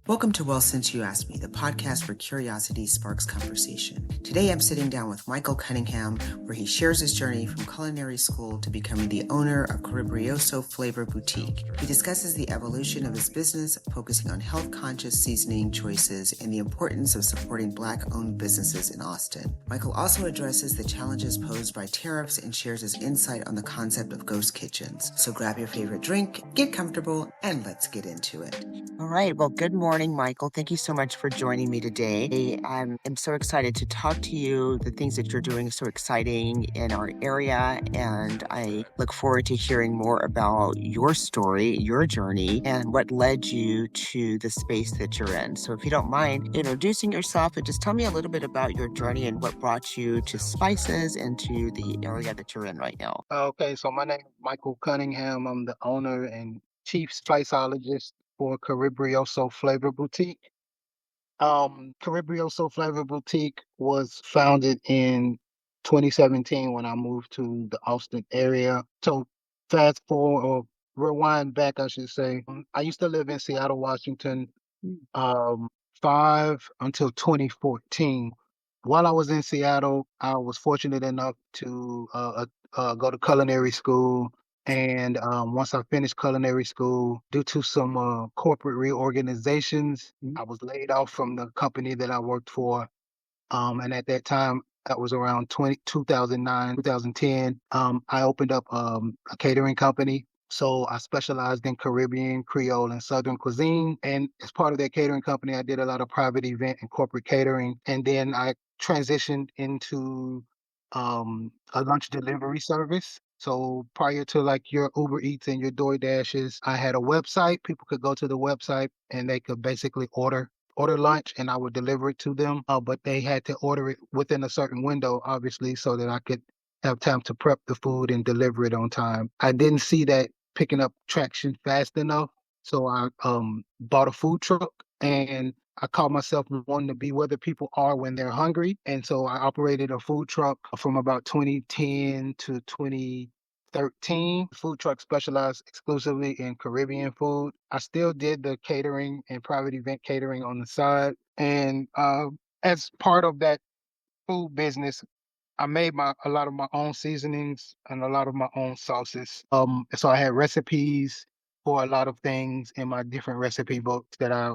Welcome to Well Since You Asked Me, the podcast where curiosity sparks conversation. Today I'm sitting down with Michael Cunningham, where he shares his journey from culinary school to becoming the owner of Caribreoso Flavour Boutique. He discusses the evolution of his business, focusing on health-conscious seasoning choices and the importance of supporting Black-owned businesses in Austin. Michael also addresses the challenges posed by tariffs and shares his insight on the concept of ghost kitchens. So grab your favorite drink, get comfortable, and let's get into it. All right. Well, good morning, Michael. Thank you so much for joining me today. I'm so excited to talk to you. The things that you're doing are so exciting in our area, and I look forward to hearing more about your story, your journey, and what led you to the space that you're in. So if you don't mind introducing yourself and just tell me a little bit about your journey and what brought you to spices and to the area that you're in right now. Okay, so my name is Michael Cunningham. I'm the owner and chief spiceologist for Caribreoso Flavour Boutique. Caribreoso Flavour Boutique was founded in 2017 when I moved to the Austin area. So fast forward or rewind back, I should say. I used to live in Seattle, Washington, um, 5 until 2014. While I was in Seattle, I was fortunate enough to go to culinary school. And once I finished culinary school, due to some corporate reorganizations, I was laid off from the company that I worked for. And at that time, that was around 2009, 2010. I opened up a catering company. So I specialized in Caribbean, Creole, and Southern cuisine. And as part of that catering company, I did a lot of private event and corporate catering. And then I transitioned into a lunch delivery service. So prior to like your Uber Eats and your DoorDashes, I had a website. People could go to the website and they could basically order lunch and I would deliver it to them. But they had to order it within a certain window, obviously, so that I could have time to prep the food and deliver it on time. I didn't see that picking up traction fast enough. So I bought a food truck and I called myself wanting to be where the people are when they're hungry. And so I operated a food truck from about 2010 to 2013. Food truck specialized exclusively in Caribbean food. I still did the catering and private event catering on the side. And as part of that food business, I made a lot of my own seasonings and a lot of my own sauces. So I had recipes for a lot of things in my different recipe books that I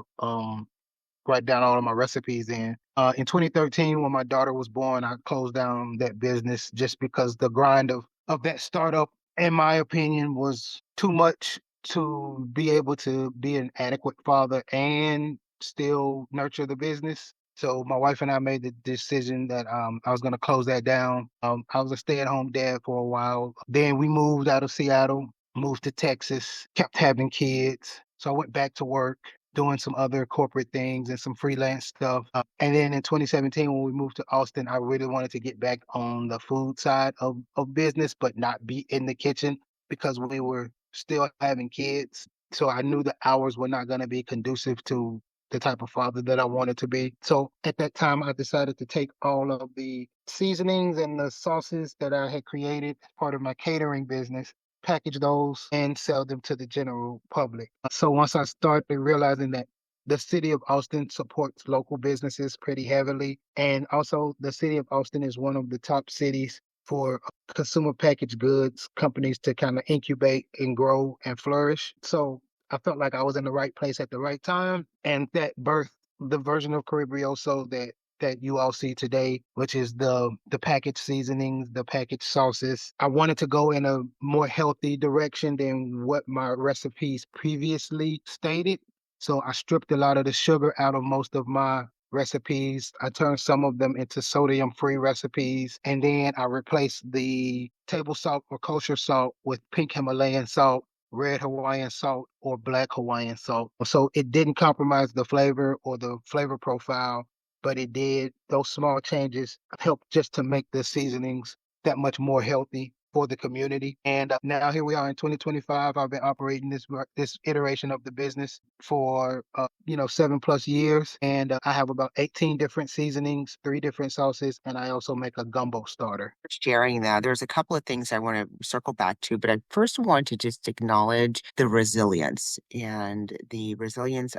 write down all of my recipes in 2013, when my daughter was born, I closed down that business just because the grind of that startup, in my opinion, was too much to be able to be an adequate father and still nurture the business. So my wife and I made the decision that I was going to close that down. I was a stay-at-home dad for a while. Then we moved out of Seattle, moved to Texas, kept having kids. So I went back to work doing some other corporate things and some freelance stuff. And then in 2017, when we moved to Austin, I really wanted to get back on the food side of business, but not be in the kitchen because we were still having kids. So I knew the hours were not going to be conducive to the type of father that I wanted to be. So at that time, I decided to take all of the seasonings and the sauces that I had created as part of my catering business, package those and sell them to the general public. So once I started realizing that the city of Austin supports local businesses pretty heavily, and also the city of Austin is one of the top cities for consumer packaged goods companies to kind of incubate and grow and flourish. So I felt like I was in the right place at the right time, and that birthed the version of Caribreoso that you all see today, which is the packaged seasonings, the packaged sauces. I wanted to go in a more healthy direction than what my recipes previously stated. So I stripped a lot of the sugar out of most of my recipes. I turned some of them into sodium-free recipes, and then I replaced the table salt or kosher salt with pink Himalayan salt, red Hawaiian salt, or black Hawaiian salt. So it didn't compromise the flavor or the flavor profile, but it did. Those small changes helped just to make the seasonings that much more healthy. for the community. And now here we are in 2025. I've been operating this iteration of the business for 7+ years, and I have about 18 different seasonings, 3 different sauces, and I also make a gumbo starter. Sharing that. There's a couple of things I want to circle back to, but I first want to just acknowledge the resilience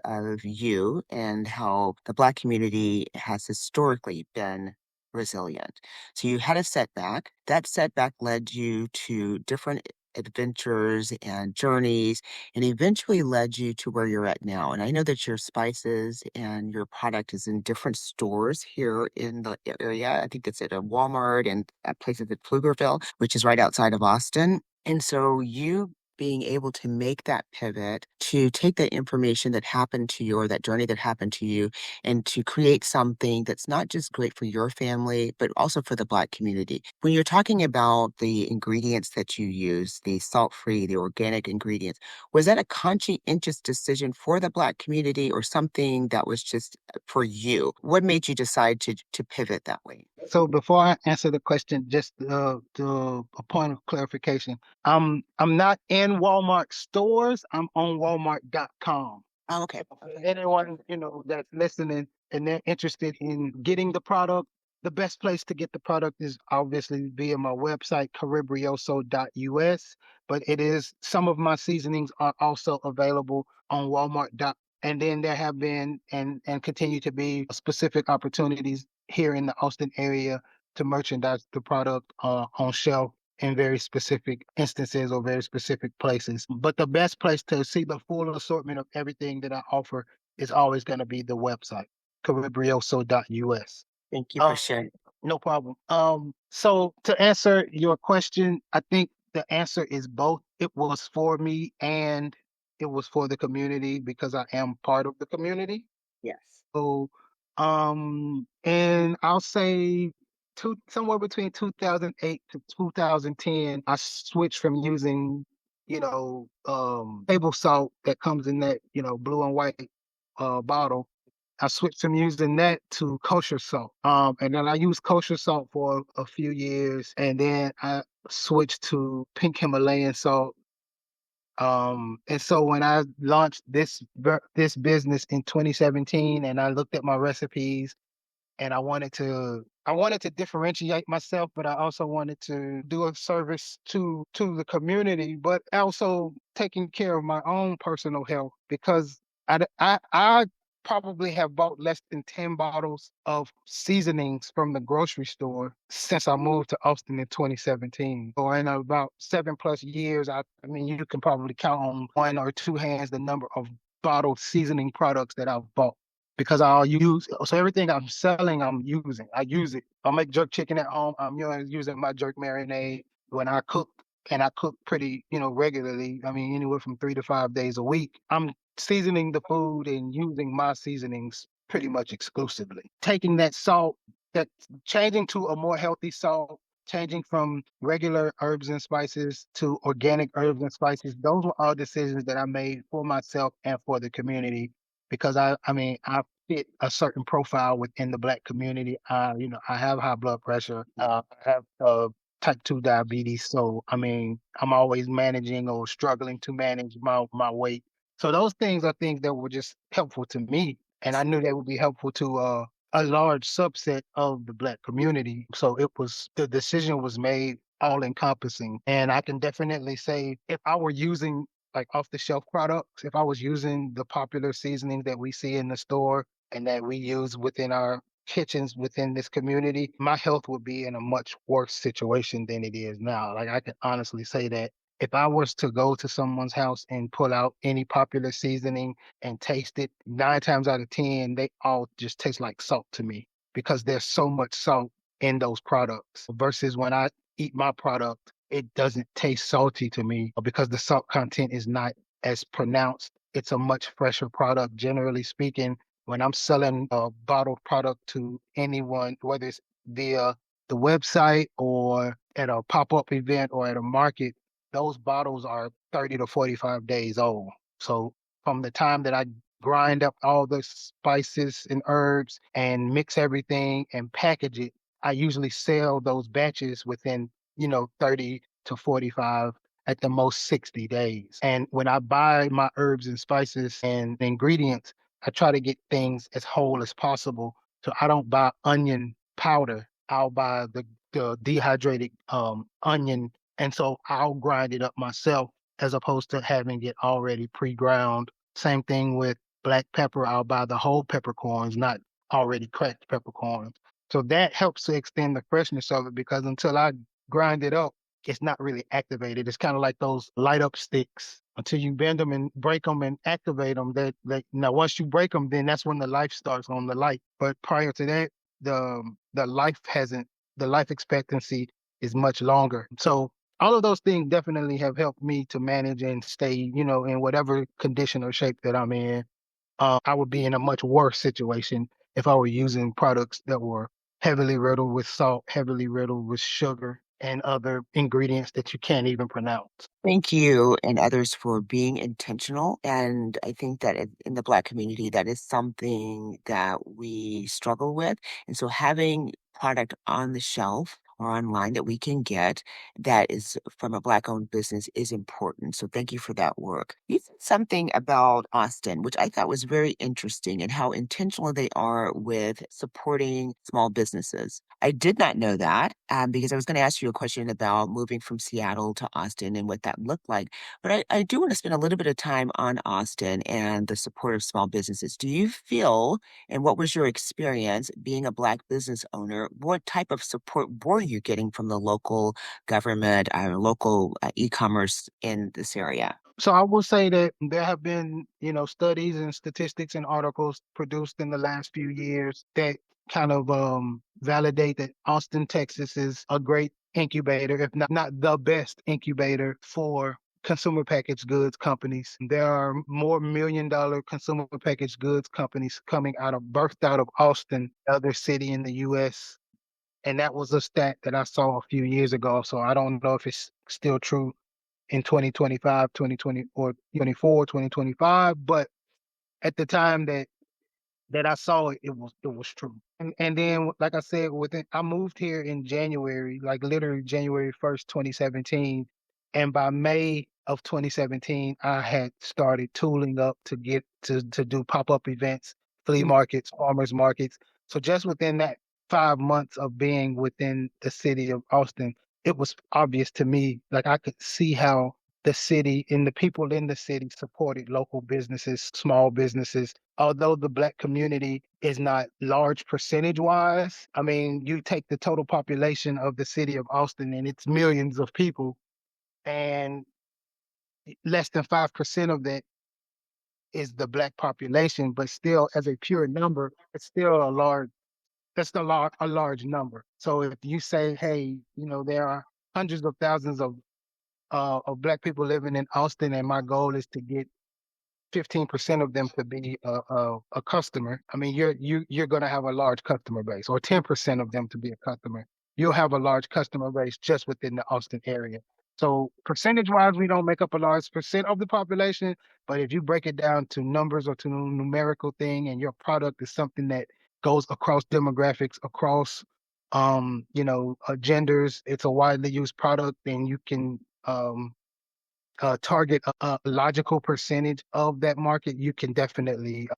of you and how the Black community has historically been resilient. So you had a setback. That setback led you to different adventures and journeys and eventually led you to where you're at now. And I know that your spices and your product is in different stores here in the area. I think it's at a Walmart and at places at Pflugerville, which is right outside of Austin. And so you being able to make that pivot to take that information that happened to you or that journey that happened to you and to create something that's not just great for your family, but also for the Black community. When you're talking about the ingredients that you use, the salt-free, the organic ingredients, was that a conscientious decision for the Black community or something that was just for you? What made you decide to pivot that way? So before I answer the question, just a point of clarification. I'm not in Walmart stores. I'm on Walmart.com. Oh, okay. Anyone that's listening and they're interested in getting the product, the best place to get the product is obviously via my website, Caribreoso.us. But it is some of my seasonings are also available on Walmart. And then there have been and continue to be specific opportunities here in the Austin area to merchandise the product on shelf in very specific instances or very specific places. But the best place to see the full assortment of everything that I offer is always going to be the website, Caribreoso.us. Thank you for Um, sharing. no problem. So to answer your question, I think the answer is both. It was for me and it was for the community because I am part of the community. Yes. So, and I'll say somewhere between 2008 to 2010, I switched from using, table salt that comes in that, blue and white bottle. I switched from using that to kosher salt. And then I used kosher salt for a few years, and then I switched to pink Himalayan salt. And so when I launched this business in 2017, and I looked at my recipes, and I wanted to differentiate myself, but I also wanted to do a service to the community, but also taking care of my own personal health because I probably have bought less than 10 bottles of seasonings from the grocery store since I moved to Austin in 2017. So in about 7+ years, I mean you can probably count on one or two hands the number of bottled seasoning products that I've bought because I'll use so everything I'm selling, I'm using. I use it. I make jerk chicken at home. I'm using my jerk marinade when I cook, and I cook pretty, regularly. I mean, anywhere from 3 to 5 days a week. I'm seasoning the food and using my seasonings pretty much exclusively. Taking that salt, that changing to a more healthy salt, changing from regular herbs and spices to organic herbs and spices. Those were all decisions that I made for myself and for the community because I mean, I fit a certain profile within the Black community. I have high blood pressure. I have type 2 diabetes. So, I mean, I'm always managing or struggling to manage my weight. So those things are things that were just helpful to me. And I knew they would be helpful to a large subset of the Black community. So the decision was made all encompassing. And I can definitely say if I were using like off the shelf products, if I was using the popular seasonings that we see in the store and that we use within our kitchens within this community, my health would be in a much worse situation than it is now. Like I can honestly say that if I was to go to someone's house and pull out any popular seasoning and taste it, 9 times out of 10, they all just taste like salt to me because there's so much salt in those products versus when I eat my product, it doesn't taste salty to me because the salt content is not as pronounced. It's a much fresher product, generally speaking. When I'm selling a bottled product to anyone, whether it's via the website or at a pop-up event or at a market, those bottles are 30 to 45 days old. So from the time that I grind up all the spices and herbs and mix everything and package it, I usually sell those batches within 30 to 45, at the most 60 days. And when I buy my herbs and spices and ingredients, I try to get things as whole as possible. So I don't buy onion powder. I'll buy the dehydrated onion. And so I'll grind it up myself as opposed to having it already pre-ground. Same thing with black pepper. I'll buy the whole peppercorns, not already cracked peppercorns. So that helps to extend the freshness of it because until I grind it up, it's not really activated. It's kind of like those light up sticks. Until you bend them and break them and activate them, that now once you break them, then that's when the life starts on the light. But prior to that, the life hasn't the life expectancy is much longer. So all of those things definitely have helped me to manage and stay, in whatever condition or shape that I'm in. I would be in a much worse situation if I were using products that were heavily riddled with salt, heavily riddled with sugar, and other ingredients that you can't even pronounce. Thank you and others for being intentional. And I think that in the Black community, that is something that we struggle with. And so having product on the shelf or online that we can get that is from a Black owned business is important. So thank you for that work. You said something about Austin, which I thought was very interesting and how intentional they are with supporting small businesses. I did not know that because I was going to ask you a question about moving from Seattle to Austin and what that looked like. But I do want to spend a little bit of time on Austin and the support of small businesses. Do you feel, and what was your experience being a Black business owner? What type of support were you getting from the local government, local e-commerce in this area? So I will say that there have been, studies and statistics and articles produced in the last few years that kind of validate that Austin, Texas is a great incubator, if not the best incubator for consumer packaged goods companies. There are more $1 million consumer packaged goods companies birthed out of Austin, other city in the US. And that was a stat that I saw a few years ago. So I don't know if it's still true in 2025, 2020, or 24, 2025. But at the time that I saw it, it was true. And then, like I said, I moved here in January, like literally January 1st, 2017. And by May of 2017, I had started tooling up to do pop-up events, flea markets, farmers markets. So just within that 5 months of being within the city of Austin, it was obvious to me, like I could see how the city and the people in the city supported local businesses, small businesses. Although the Black community is not large percentage wise, I mean, you take the total population of the city of Austin and it's millions of people, and less than 5% of that is the Black population, but still, as a pure number, it's still a large number. So if you say, hey, there are hundreds of thousands of Black people living in Austin, and my goal is to get 15% of them to be a customer. I mean, you're going to have a large customer base, or 10% of them to be a customer. You'll have a large customer base just within the Austin area. So percentage wise, we don't make up a large percent of the population, but if you break it down to numbers or to a numerical thing, and your product is something that goes across demographics, across genders, it's a widely used product, then you can target a logical percentage of that market, you can definitely,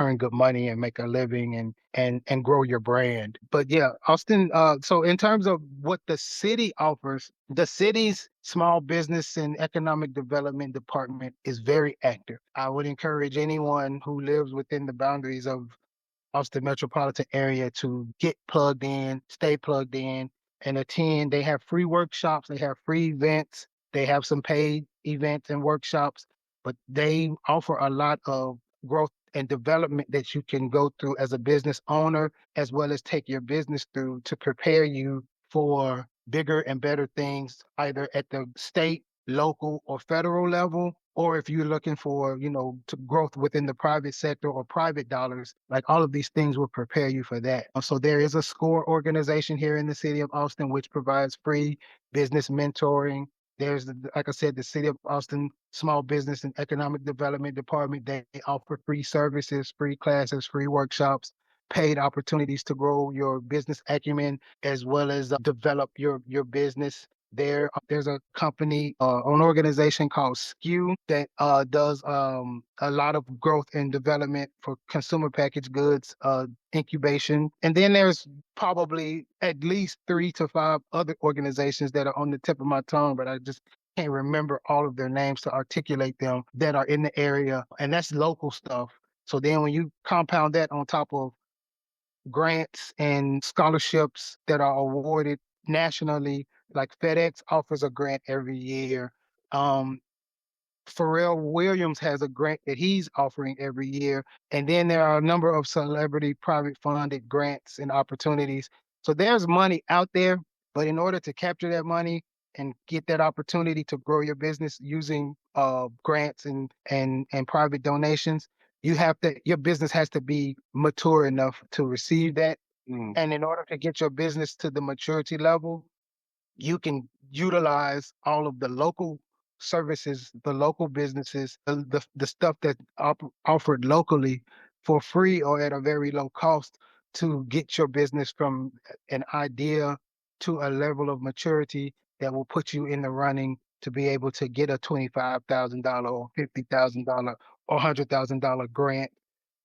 earn good money and make a living and grow your brand. But yeah, Austin, so in terms of what the city offers, the city's small business and economic development department is very active. I would encourage anyone who lives within the boundaries of Austin metropolitan area to get plugged in, stay plugged in, and attend. They have free workshops, they have free events, they have some paid events and workshops, but they offer a lot of growth and development that you can go through as a business owner, as well as take your business through to prepare you for bigger and better things, either at the state, local, or federal level, or if you're looking for, to growth within the private sector or private dollars, like all of these things will prepare you for that. So there is a SCORE organization here in the city of Austin, which provides free business mentoring. There's, like I said, the City of Austin Small Business and Economic Development Department. They offer free services, free classes, free workshops, paid opportunities to grow your business acumen, as well as develop your business. There's a company, an organization called SKU that does a lot of growth and development for consumer packaged goods incubation. And then there's probably at least 3 to 5 other organizations that are on the tip of my tongue, but I just can't remember all of their names to articulate them that are in the area. And that's local stuff. So then when you compound that on top of grants and scholarships that are awarded nationally, like FedEx offers a grant every year. Um, Pharrell Williams has a grant that he's offering every year. And then there are a number of celebrity private funded grants and opportunities. So there's money out there, but in order to capture that money and get that opportunity to grow your business using grants and private donations, your business has to be mature enough to receive that. And in order to get your business to the maturity level, you can utilize all of the local services, the local businesses, the stuff that's offered locally for free or at a very low cost to get your business from an idea to a level of maturity that will put you in the running to be able to get a $25,000 or $50,000 or $100,000 grant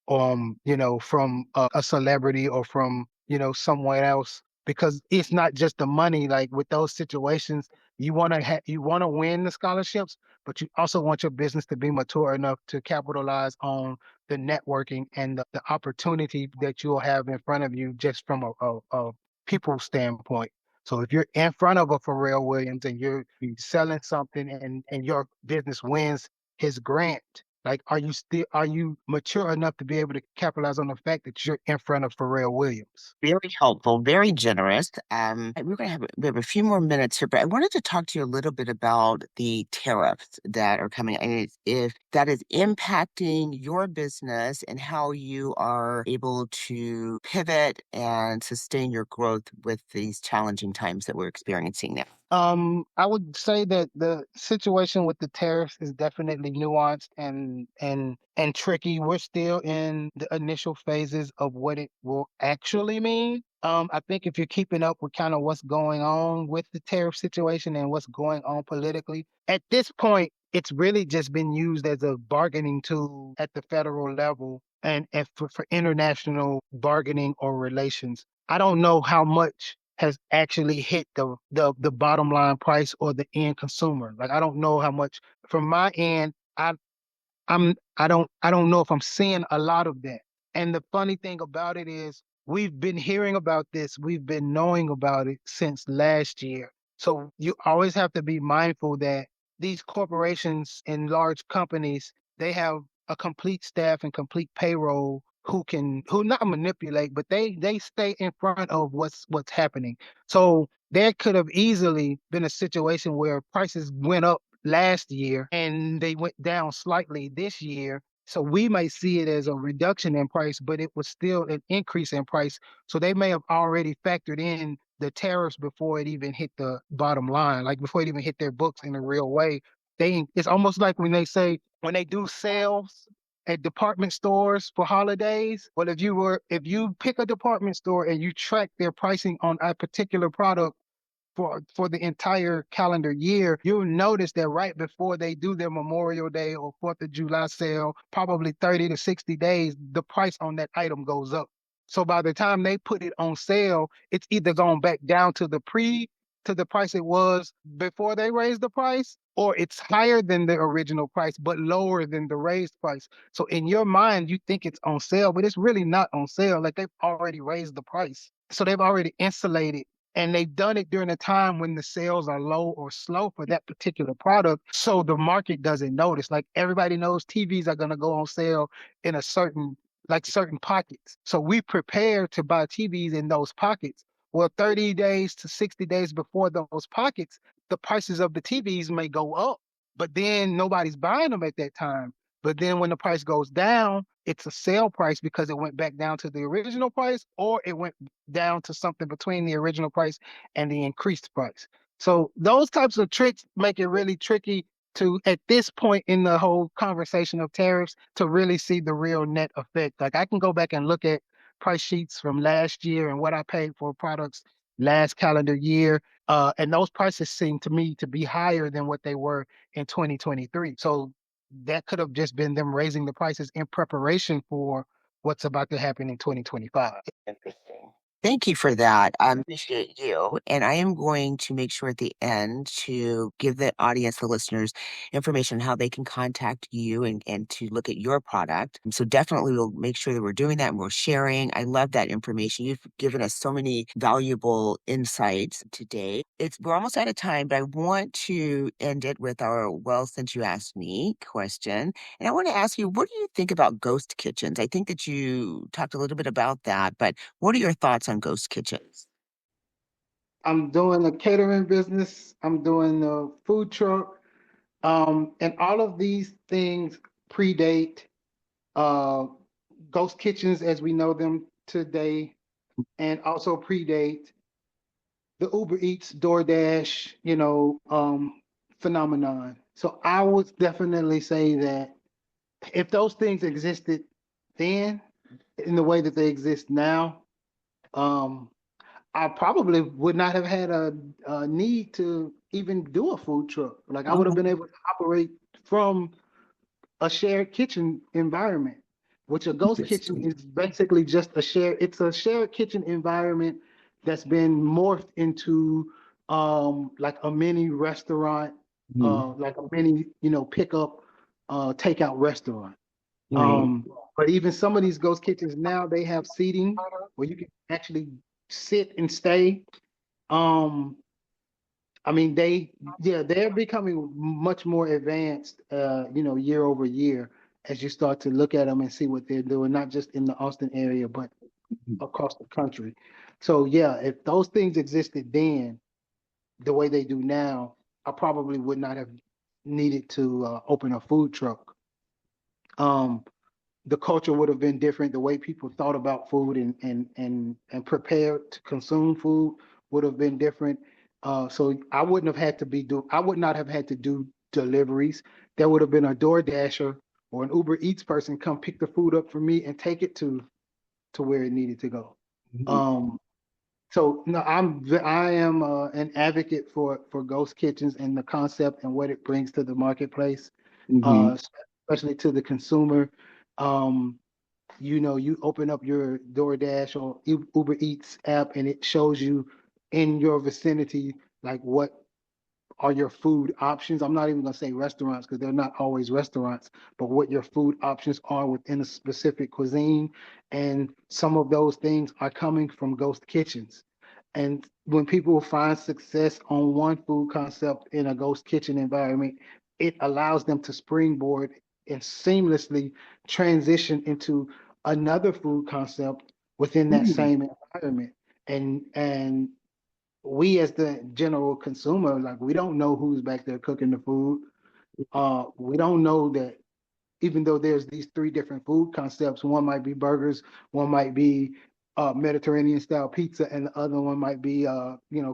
from a celebrity or from, someone else. Because it's not just the money. Like with those situations, you want to win the scholarships, but you also want your business to be mature enough to capitalize on the networking and the opportunity that you'll have in front of you just from a people standpoint. So if you're in front of a Pharrell Williams and you're selling something and your business wins his grant, like, are you mature enough to be able to capitalize on the fact that you're in front of Pharrell Williams? Very helpful, very generous. We have a few more minutes here, but I wanted to talk to you a little bit about the tariffs that are coming, and if that is impacting your business and how you are able to pivot and sustain your growth with these challenging times that we're experiencing now. I would say that the situation with the tariffs is definitely nuanced and tricky. We're still in the initial phases of what it will actually mean. I think if you're keeping up with kind of what's going on with the tariff situation and what's going on politically, at this point, it's really just been used as a bargaining tool at the federal level and for international bargaining or relations. I don't know how much has actually hit the bottom line price or the end consumer. Like I don't know how much from my end. I don't know if I'm seeing a lot of that. And the funny thing about it is we've been hearing about this, we've been knowing about it since last year. So you always have to be mindful that these corporations and large companies, they have a complete staff and complete payroll who not manipulate, but they stay in front of what's happening. So there could have easily been a situation where prices went up last year and they went down slightly this year. So we may see it as a reduction in price, but it was still an increase in price. So they may have already factored in the tariffs before it even hit the bottom line, like before it even hit their books in a real way. It's almost like when they do sales at department stores for holidays. Well, if you pick a department store and you track their pricing on a particular product for the entire calendar year, you'll notice that right before they do their Memorial Day or 4th of July sale, probably 30 to 60 days, the price on that item goes up. So by the time they put it on sale, it's either going back down to the price it was before they raised the price, or it's higher than the original price, but lower than the raised price. So in your mind, you think it's on sale, but it's really not on sale. Like they've already raised the price. So they've already insulated and they've done it during a time when the sales are low or slow for that particular product. So the market doesn't notice. Like everybody knows TVs are going to go on sale in certain pockets. So we prepare to buy TVs in those pockets. Well, 30 days to 60 days before those pockets, the prices of the TVs may go up, but then nobody's buying them at that time. But then when the price goes down, it's a sale price because it went back down to the original price, or it went down to something between the original price and the increased price. So those types of tricks make it really tricky to, at this point in the whole conversation of tariffs, to really see the real net effect. Like I can go back and look at price sheets from last year and what I paid for products last calendar year. And those prices seem to me to be higher than what they were in 2023. So that could have just been them raising the prices in preparation for what's about to happen in 2025. Interesting. Thank you for that. I appreciate you. And I am going to make sure at the end to give the audience, the listeners, information on how they can contact you and to look at your product. So definitely we'll make sure that we're doing that and we're sharing. I love that information. You've given us so many valuable insights today. We're almost out of time, but I want to end it with our well, since you asked me question. And I want to ask you, what do you think about ghost kitchens? I think that you talked a little bit about that, but what are your thoughts on ghost kitchens? I'm doing a catering business. I'm doing a food truck. And all of these things predate uh, ghost kitchens as we know them today, and also predate the Uber Eats, DoorDash, phenomenon. So I would definitely say that if those things existed then, in the way that they exist now, um, I probably would not have had a need to even do a food truck. Like I would have been able to operate from a shared kitchen environment, which a ghost kitchen Interesting. is basically just it's a shared kitchen environment that's been morphed into like a mini restaurant, Mhm. like a mini, pickup takeout restaurant. Right. Um, but even some of these ghost kitchens now they have seating where you can actually sit and stay. Um, I mean, they're becoming much more advanced, year over year as you start to look at them and see what they're doing, not just in the Austin area, but across the country. So yeah, if those things existed then, the way they do now, I probably would not have needed to open a food truck. Um, the culture would have been different. The way people thought about food and prepared to consume food would have been different. So I would not have had to do deliveries. There would have been a Door Dasher or an Uber Eats person come pick the food up for me and take it to where it needed to go. Um, so no, I am an advocate for ghost kitchens and the concept and what it brings to the marketplace, Mm-hmm. uh, especially to the consumer. Um, you open up your DoorDash or Uber Eats app and it shows you in your vicinity like what are your food options. I'm not even going to say restaurants because they're not always restaurants, but what your food options are within a specific cuisine. And some of those things are coming from ghost kitchens. And when people find success on one food concept in a ghost kitchen environment, it allows them to springboard and seamlessly transition into another food concept within that same environment. And we as the general consumer, like we don't know who's back there cooking the food. We don't know that even though there's these three different food concepts, one might be burgers, one might be Mediterranean style pizza, and the other one might be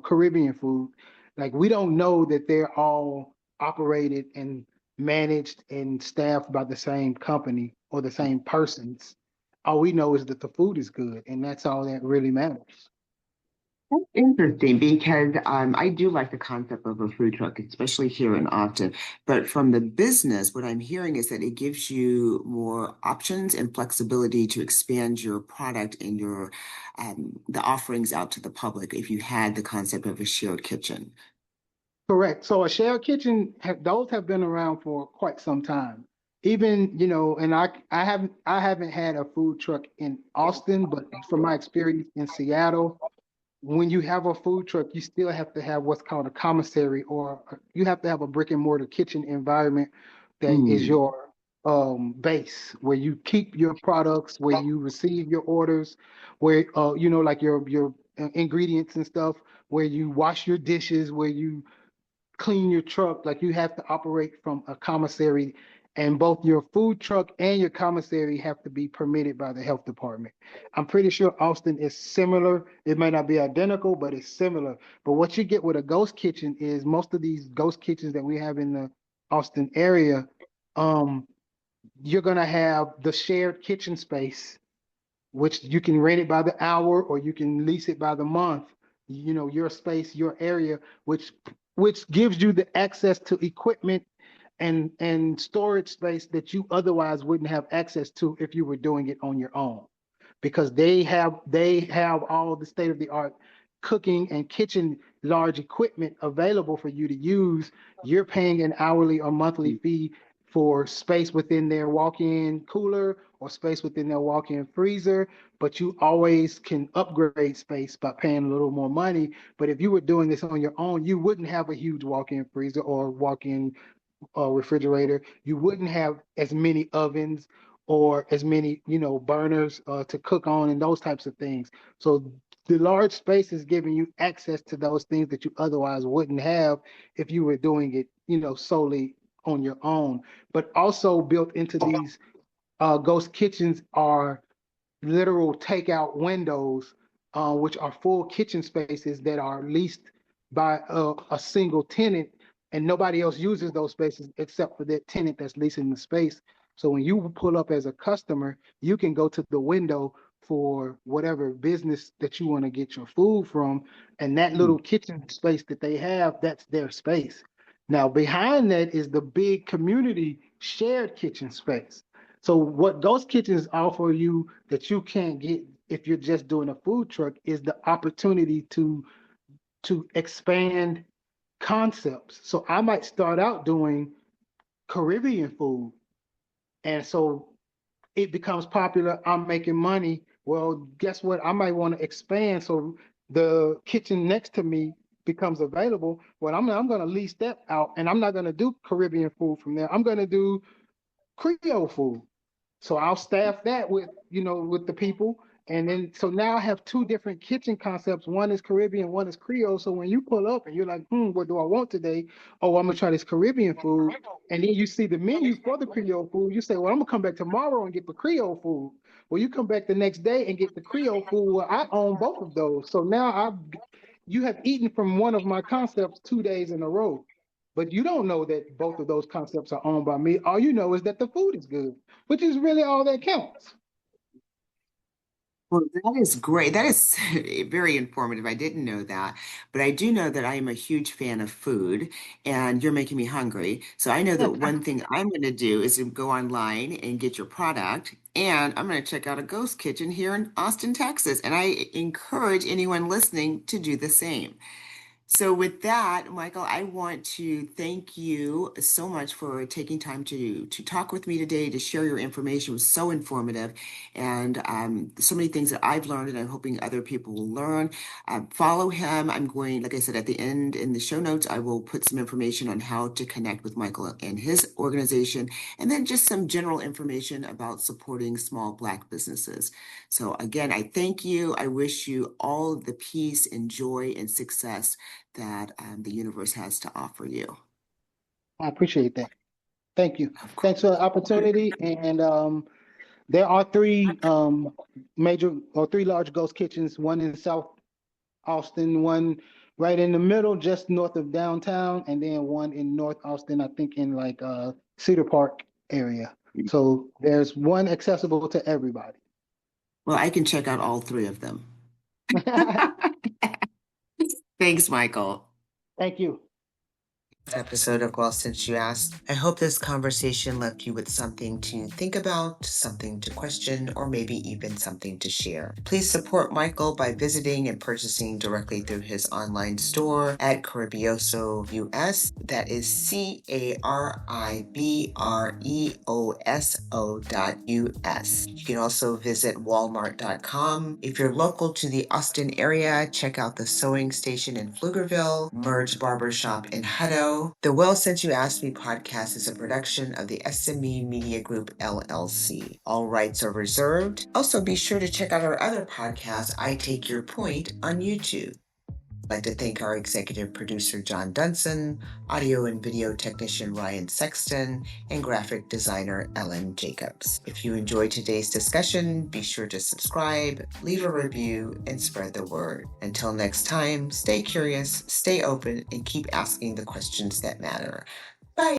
Caribbean food. Like we don't know that they're all operated and managed and staffed by the same company or the same persons. All we know is that the food is good, and that's all that really matters. That's interesting because I do like the concept of a food truck, especially here in Austin. But from the business, what I'm hearing is that it gives you more options and flexibility to expand your product and your the offerings out to the public if you had the concept of a shared kitchen. Correct. So a shared kitchen, those have been around for quite some time. Even, and I haven't had a food truck in Austin, but from my experience in Seattle, when you have a food truck, you still have to have what's called a commissary, or you have to have a brick and mortar kitchen environment that is Mm. your base, where you keep your products, where you receive your orders, where like your ingredients and stuff, where you wash your dishes, where you clean your truck. Like you have to operate from a commissary, and both your food truck and your commissary have to be permitted by the health department. I'm pretty sure Austin is similar. It may not be identical, but it's similar. But what you get with a ghost kitchen is most of these ghost kitchens that we have in the Austin area, um, you're gonna have the shared kitchen space, which you can rent it by the hour or you can lease it by the month. your space, your area, which gives you the access to equipment and storage space that you otherwise wouldn't have access to if you were doing it on your own, because they have all the state of the art cooking and kitchen large equipment available for you to use. You're paying an hourly or monthly fee for space within their walk-in cooler or space within their walk-in freezer, but you always can upgrade space by paying a little more money. But if you were doing this on your own, you wouldn't have a huge walk-in freezer or walk-in refrigerator. You wouldn't have as many ovens or as many, burners to cook on and those types of things. So the large space is giving you access to those things that you otherwise wouldn't have if you were doing it, solely on your own. But also built into these ghost kitchens are literal takeout windows, which are full kitchen spaces that are leased by a single tenant, and nobody else uses those spaces except for that tenant that's leasing the space. So when you pull up as a customer, you can go to the window for whatever business that you want to get your food from, and that little kitchen space that they have, that's their space. Now, behind that is the big community shared kitchen space. So what ghost kitchens offer you that you can't get if you're just doing a food truck is the opportunity to expand concepts. So I might start out doing Caribbean food, and so it becomes popular. I'm making money. Well, guess what? I might want to expand. So the kitchen next to me becomes available. Well, I'm going to lease that out, and I'm not going to do Caribbean food from there. I'm going to do Creole food. So I'll staff that with the people. And then so now I have two different kitchen concepts. One is Caribbean, one is Creole. So when you pull up and you're like, what do I want today? Oh, I'm gonna try this Caribbean food. And then you see the menu for the Creole food. You say, well, I'm gonna come back tomorrow and get the Creole food. Well, you come back the next day and get the Creole food. Well, I own both of those. So now you have eaten from one of my concepts 2 days in a row. But you don't know that both of those concepts are owned by me. All you know is that the food is good, which is really all that counts. Well, that is great. That is very informative. I didn't know that, but I do know that I am a huge fan of food, and you're making me hungry. So I know that one thing I'm going to do is to go online and get your product, and I'm going to check out a ghost kitchen here in Austin, Texas. And I encourage anyone listening to do the same. So, with that, Michael, I want to thank you so much for taking time to talk with me today, to share your information. It was so informative, and so many things that I've learned, and I'm hoping other people will learn. Follow him. I'm going, like I said, at the end in the show notes, I will put some information on how to connect with Michael and his organization, and then just some general information about supporting small Black businesses. So, again, I thank you. I wish you all the peace and joy and success that the universe has to offer you. I appreciate that. Thank you. Of Thanks for the course. opportunity. And there are three large ghost kitchens, one in South Austin, one right in the middle, just north of downtown, and then one in North Austin, I think in like Cedar Park area. So there's one accessible to everybody. Well, I can check out all three of them. Thanks, Michael. Thank you. Episode of Well Since You Asked. I hope this conversation left you with something to think about, something to question, or maybe even something to share. Please support Michael by visiting and purchasing directly through his online store at Caribreoso US. That is CARIBREOSO.US. You can also visit Walmart.com. If you're local to the Austin area, check out the Sewing Station in Pflugerville, Merge Barbershop in Hutto. The Well Since You Asked Me podcast is a production of the SME Media Group, LLC. All rights are reserved. Also, be sure to check out our other podcast, I Take Your Point, on YouTube. I'd like to thank our executive producer, John Dunson, audio and video technician, Ryan Sexton, and graphic designer, Ellen Jacobs. If you enjoyed today's discussion, be sure to subscribe, leave a review, and spread the word. Until next time, stay curious, stay open, and keep asking the questions that matter.